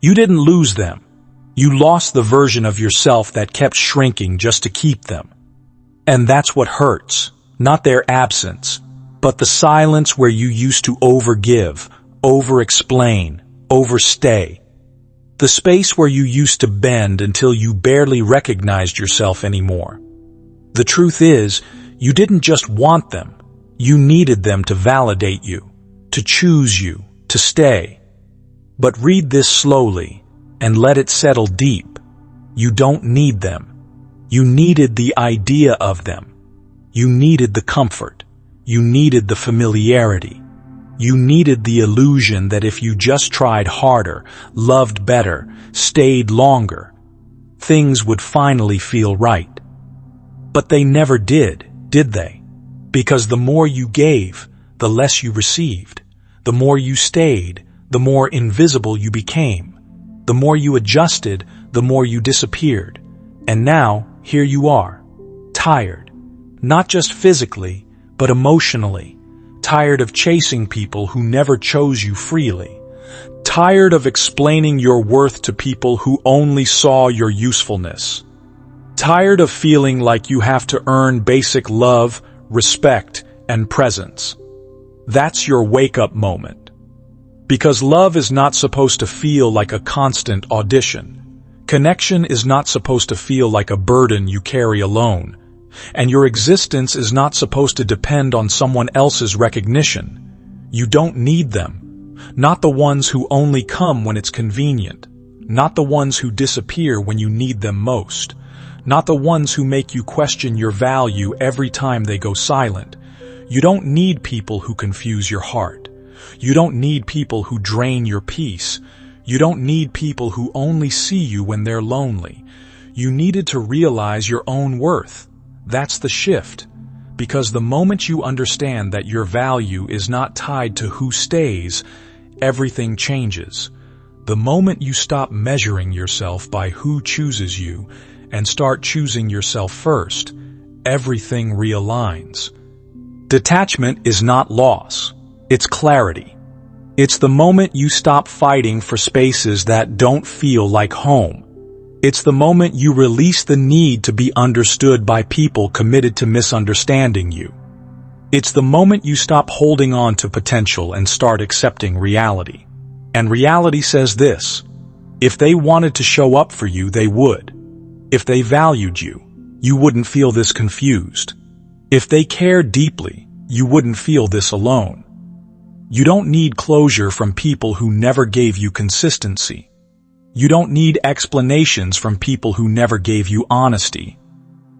You didn't lose them. You lost the version of yourself that kept shrinking just to keep them. And that's what hurts, not their absence, but the silence where you used to overgive, over-explain, overstay. The space where you used to bend until you barely recognized yourself anymore. The truth is, you didn't just want them. You needed them to validate you, to choose you, to stay. But read this slowly and let it settle deep. You don't need them. You needed the idea of them. You needed the comfort. You needed the familiarity. You needed the illusion that if you just tried harder, loved better, stayed longer, things would finally feel right. But they never did they? Because the more you gave, the less you received. The more you stayed, the more invisible you became. The more you adjusted, the more you disappeared. And now, here you are, tired. Not just physically, but emotionally. Tired of chasing people who never chose you freely. Tired of explaining your worth to people who only saw your usefulness. Tired of feeling like you have to earn basic love, respect, and presence. That's your wake-up moment. Because love is not supposed to feel like a constant audition. Connection is not supposed to feel like a burden you carry alone. And your existence is not supposed to depend on someone else's recognition. You don't need them. Not the ones who only come when it's convenient. Not the ones who disappear when you need them most. Not the ones who make you question your value every time they go silent. You don't need people who confuse your heart. You don't need people who drain your peace. You don't need people who only see you when they're lonely. You needed to realize your own worth. That's the shift. Because the moment you understand that your value is not tied to who stays, everything changes. The moment you stop measuring yourself by who chooses you and start choosing yourself first, everything realigns. Detachment is not loss. It's clarity. It's the moment you stop fighting for spaces that don't feel like home. It's the moment you release the need to be understood by people committed to misunderstanding you. It's the moment you stop holding on to potential and start accepting reality. And reality says this: if they wanted to show up for you, they would. If they valued you, you wouldn't feel this confused. If they cared deeply, you wouldn't feel this alone. You don't need closure from people who never gave you consistency. You don't need explanations from people who never gave you honesty.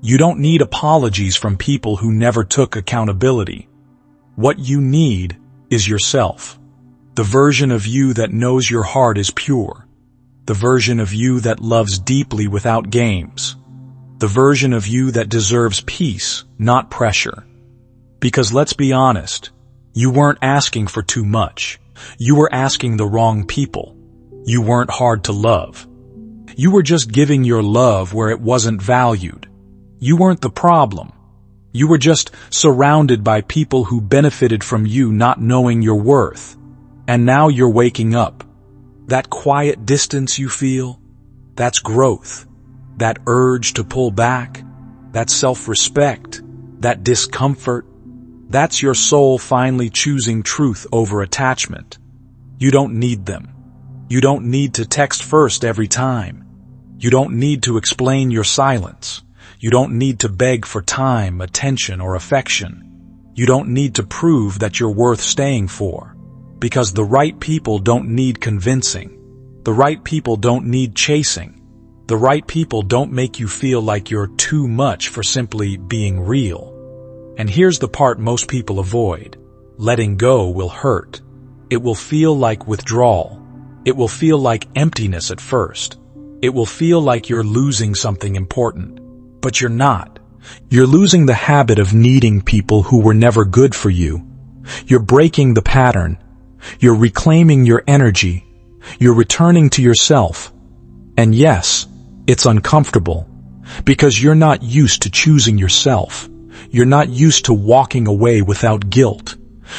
You don't need apologies from people who never took accountability. What you need is yourself. The version of you that knows your heart is pure. The version of you that loves deeply without games. The version of you that deserves peace, not pressure. Because let's be honest, you weren't asking for too much. You were asking the wrong people. You weren't hard to love. You were just giving your love where it wasn't valued. You weren't the problem. You were just surrounded by people who benefited from you not knowing your worth. And now you're waking up. That quiet distance you feel, that's growth. That urge to pull back, that self-respect, that discomfort, that's your soul finally choosing truth over attachment. You don't need them. You don't need to text first every time. You don't need to explain your silence. You don't need to beg for time, attention, or affection. You don't need to prove that you're worth staying for. Because the right people don't need convincing. The right people don't need chasing. The right people don't make you feel like you're too much for simply being real. And here's the part most people avoid. Letting go will hurt. It will feel like withdrawal. It will feel like emptiness at first. It will feel like you're losing something important. But you're not. You're losing the habit of needing people who were never good for you. You're breaking the pattern. You're reclaiming your energy. You're returning to yourself. And yes, it's uncomfortable. Because you're not used to choosing yourself. You're not used to walking away without guilt.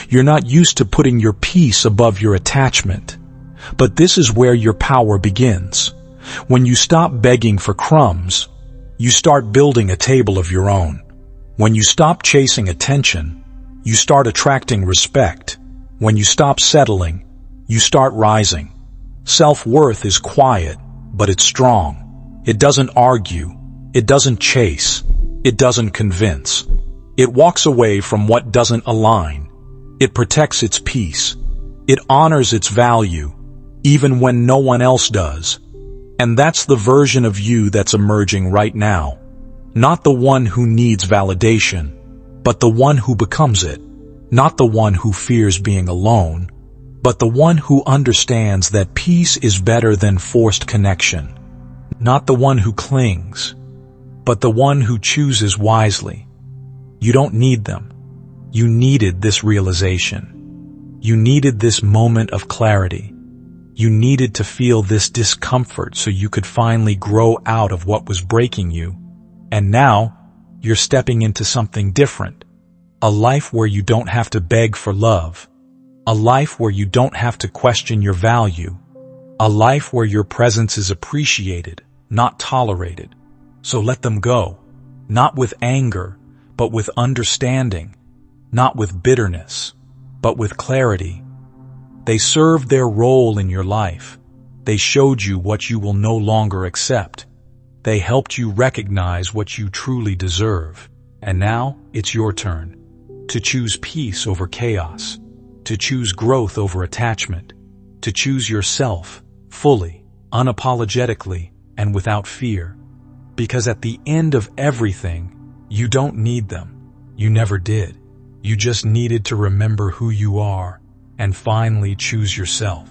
You're not used to putting your peace above your attachment. But this is where your power begins. When you stop begging for crumbs, you start building a table of your own. When you stop chasing attention, you start attracting respect. When you stop settling, you start rising. Self-worth is quiet, but it's strong. It doesn't argue. It doesn't chase. It doesn't convince. It walks away from what doesn't align. It protects its peace. It honors its value, even when no one else does. And that's the version of you that's emerging right now. Not the one who needs validation, but the one who becomes it. Not the one who fears being alone, but the one who understands that peace is better than forced connection. Not the one who clings, but the one who chooses wisely. You don't need them. You needed this realization. You needed this moment of clarity. You needed to feel this discomfort so you could finally grow out of what was breaking you. And now, you're stepping into something different. A life where you don't have to beg for love. A life where you don't have to question your value. A life where your presence is appreciated, not tolerated. So let them go. Not with anger, but with understanding. Not with bitterness, but with clarity. They served their role in your life. They showed you what you will no longer accept. They helped you recognize what you truly deserve. And now, it's your turn. To choose peace over chaos. To choose growth over attachment. To choose yourself, fully, unapologetically, and without fear. Because at the end of everything, you don't need them. You never did. You just needed to remember who you are and finally choose yourself.